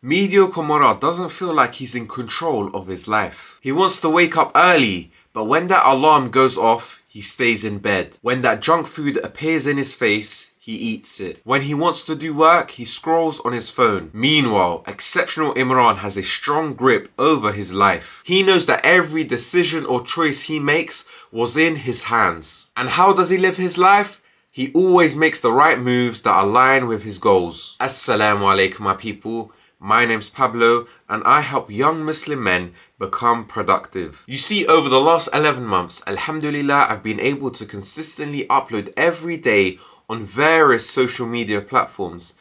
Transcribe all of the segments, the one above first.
Mediocre Murad doesn't feel like he's in control of his life. He wants to wake up early, but when that alarm goes off, he stays in bed. When that junk food appears in his face, he eats it. When he wants to do work, he scrolls on his phone. Meanwhile, exceptional Imran has a strong grip over his life. He knows that every decision or choice he makes was in his hands. And how does he live his life? He always makes the right moves that align with his goals. Assalamu alaikum, my people. My name's Pablo and I help young Muslim men become productive. You see, over the last 11 months, alhamdulillah, I've been able to consistently upload every day on various social media platforms.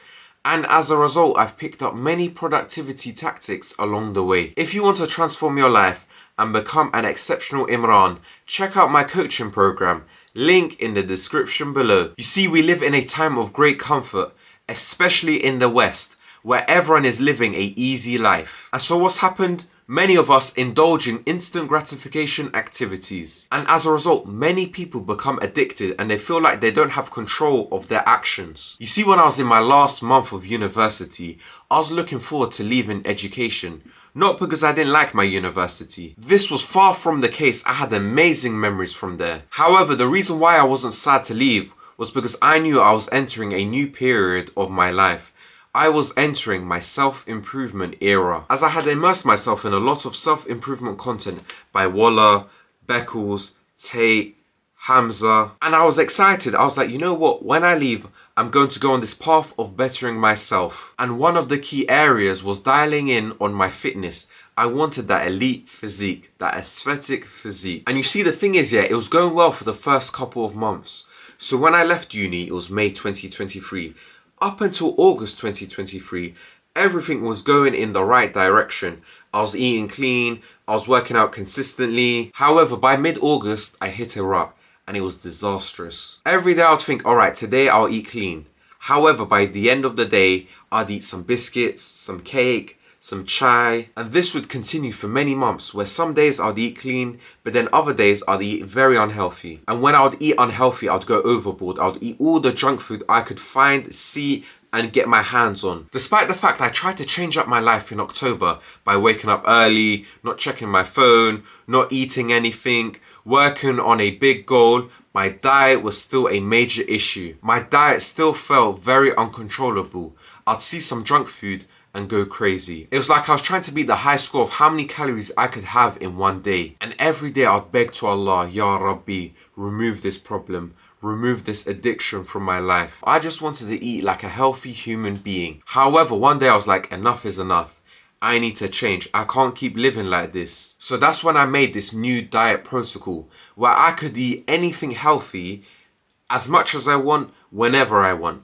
And as a result, I've picked up many productivity tactics along the way. If you want to transform your life and become an exceptional Imran, check out my coaching program. Link in the description below. You see, we live in a time of great comfort, especially in the West, where everyone is living a easy life. And so what's happened? Many of us indulge in instant gratification activities. And as a result, many people become addicted and they feel like they don't have control of their actions. You see, when I was in my last month of university, I was looking forward to leaving education. Not because I didn't like my university. This was far from the case. I had amazing memories from there. However, the reason why I wasn't sad to leave was because I knew I was entering a new period of my life. I was entering my self-improvement era, as I had immersed myself in a lot of self-improvement content by Wallah, Beckles, Tate, Hamza, and I was excited. I was like, you know what, when I leave, I'm going to go on this path of bettering myself. And one of the key areas was dialing in on my fitness. I wanted that elite physique, that aesthetic physique. And you see, the thing is, it was going well for the first couple of months. So when I left uni, it was May 2023. Up until August 2023, everything was going in the right direction. I was eating clean, I was working out consistently. However, by mid-August, I hit a rut and it was disastrous. Every day I would think, alright, today I'll eat clean. However, by the end of the day, I'd eat some biscuits, some cake, some chai, and this would continue for many months, where some days I'd eat clean, but then other days I'd eat very unhealthy. And when I would eat unhealthy, I'd go overboard. I'd eat all the junk food I could find, see, and get my hands on. Despite the fact I tried to change up my life in October by waking up early, not checking my phone, not eating anything, working on a big goal, my diet was still a major issue. My diet still felt very uncontrollable. I'd see some junk food and go crazy. It was like I was trying to beat the high score of how many calories I could have in one day. And every day I'd beg to Allah, Ya Rabbi, remove this problem, remove this addiction from my life. I just wanted to eat like a healthy human being. However, one day I was like, enough is enough. I need to change. I can't keep living like this. So that's when I made this new diet protocol where I could eat anything healthy as much as I want, whenever I want.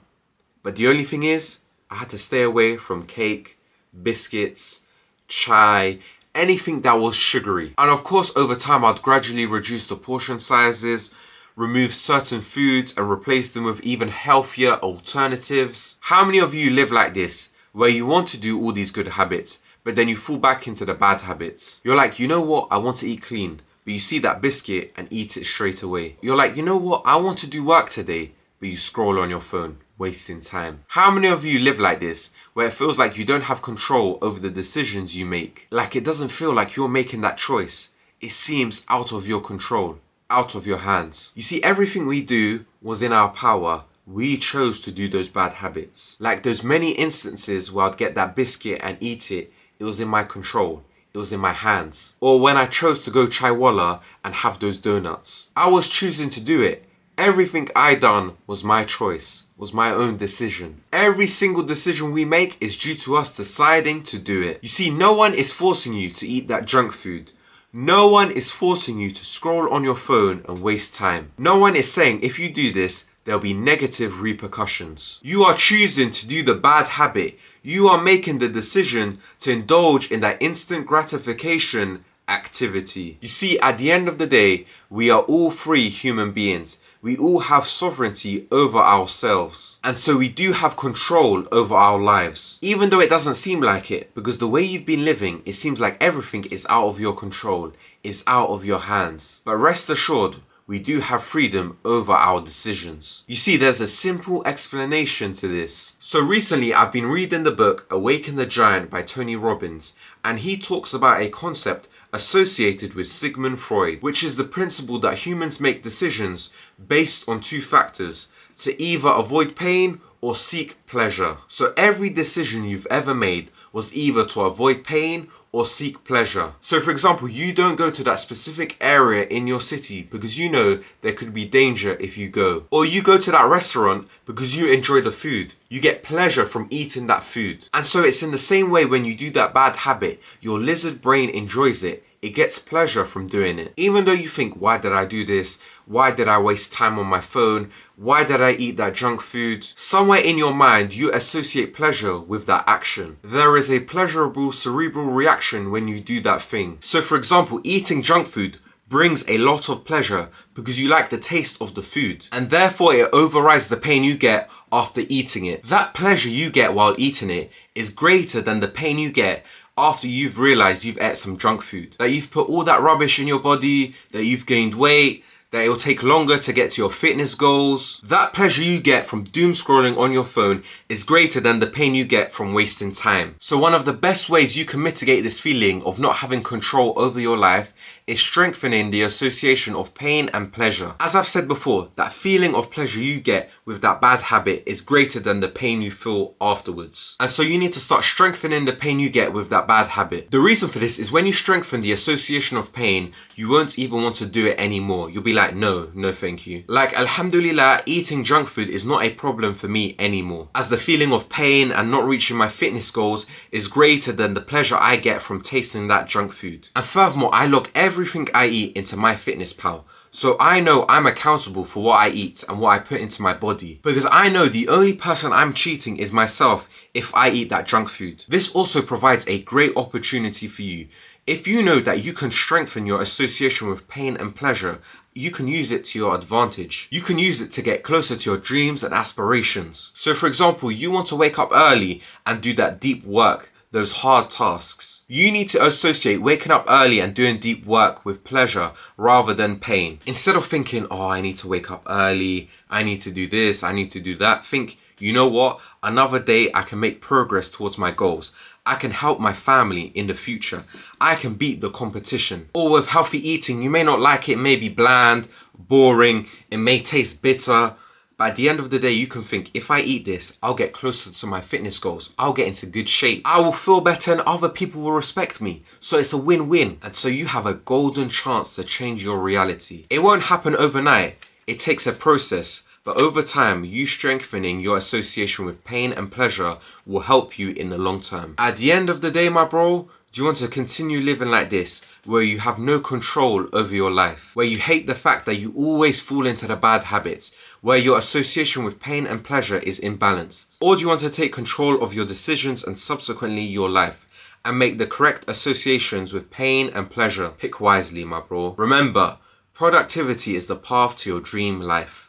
But the only thing is, I had to stay away from cake, biscuits, chai, anything that was sugary. And of course, over time, I'd gradually reduce the portion sizes, remove certain foods and replace them with even healthier alternatives. How many of you live like this, where you want to do all these good habits, but then you fall back into the bad habits? You're like, you know what, I want to eat clean, but you see that biscuit and eat it straight away. You're like, you know what, I want to do work today, but you scroll on your phone, wasting time. How many of you live like this, where it feels like you don't have control over the decisions you make? Like it doesn't feel like you're making that choice. It seems out of your control, out of your hands. You see, everything we do was in our power. We chose to do those bad habits. Like those many instances where I'd get that biscuit and eat it, it was in my control. It was in my hands. Or when I chose to go chai walla and have those donuts. I was choosing to do it. Everything I done was my choice, was my own decision. Every single decision we make is due to us deciding to do it. You see, no one is forcing you to eat that junk food. No one is forcing you to scroll on your phone and waste time. No one is saying if you do this, there'll be negative repercussions. You are choosing to do the bad habit. You are making the decision to indulge in that instant gratification activity. You see, at the end of the day, we are all free human beings. We all have sovereignty over ourselves. And so we do have control over our lives. Even though it doesn't seem like it, because the way you've been living, it seems like everything is out of your control, is out of your hands. But rest assured, we do have freedom over our decisions. You see, there's a simple explanation to this. So recently I've been reading the book Awaken the Giant by Tony Robbins, and he talks about a concept associated with Sigmund Freud, which is the principle that humans make decisions based on two factors: to either avoid pain or seek pleasure. So every decision you've ever made was either to avoid pain or seek pleasure. So for example, you don't go to that specific area in your city because you know there could be danger if you go. Or you go to that restaurant because you enjoy the food. You get pleasure from eating that food. And so it's in the same way when you do that bad habit, your lizard brain enjoys it. It gets pleasure from doing it. Even though you think, why did I do this? Why did I waste time on my phone? Why did I eat that junk food? Somewhere in your mind, you associate pleasure with that action. There is a pleasurable cerebral reaction when you do that thing. So for example, eating junk food brings a lot of pleasure because you like the taste of the food, and therefore it overrides the pain you get after eating it. That pleasure you get while eating it is greater than the pain you get after you've realized you've ate some junk food, that you've put all that rubbish in your body, that you've gained weight, that it will take longer to get to your fitness goals. That pleasure you get from doom scrolling on your phone is greater than the pain you get from wasting time. So one of the best ways you can mitigate this feeling of not having control over your life is strengthening the association of pain and pleasure. As I've said before, that feeling of pleasure you get with that bad habit is greater than the pain you feel afterwards. And so you need to start strengthening the pain you get with that bad habit. The reason for this is when you strengthen the association of pain, you won't even want to do it anymore. You'll be like, no thank you. Like, alhamdulillah, eating junk food is not a problem for me anymore, as the feeling of pain and not reaching my fitness goals is greater than the pleasure I get from tasting that junk food. And furthermore, I log everything I eat into MyFitnessPal. So I know I'm accountable for what I eat and what I put into my body, because I know the only person I'm cheating is myself if I eat that junk food. This also provides a great opportunity for you. If you know that you can strengthen your association with pain and pleasure, you can use it to your advantage. You can use it to get closer to your dreams and aspirations. So for example, you want to wake up early and do that deep work, those hard tasks. You need to associate waking up early and doing deep work with pleasure rather than pain. Instead of thinking, oh, I need to wake up early, I need to do this, I need to do that, think, you know what? Another day I can make progress towards my goals. I can help my family in the future. I can beat the competition. Or with healthy eating, you may not like it, it may be bland, boring, it may taste bitter. But at the end of the day, you can think, if I eat this, I'll get closer to my fitness goals. I'll get into good shape. I will feel better and other people will respect me. So it's a win-win. And so you have a golden chance to change your reality. It won't happen overnight. It takes a process. But over time, you strengthening your association with pain and pleasure will help you in the long term. At the end of the day, my bro, do you want to continue living like this, where you have no control over your life, where you hate the fact that you always fall into the bad habits, where your association with pain and pleasure is imbalanced? Or do you want to take control of your decisions and subsequently your life, and make the correct associations with pain and pleasure? Pick wisely, my bro. Remember, productivity is the path to your dream life.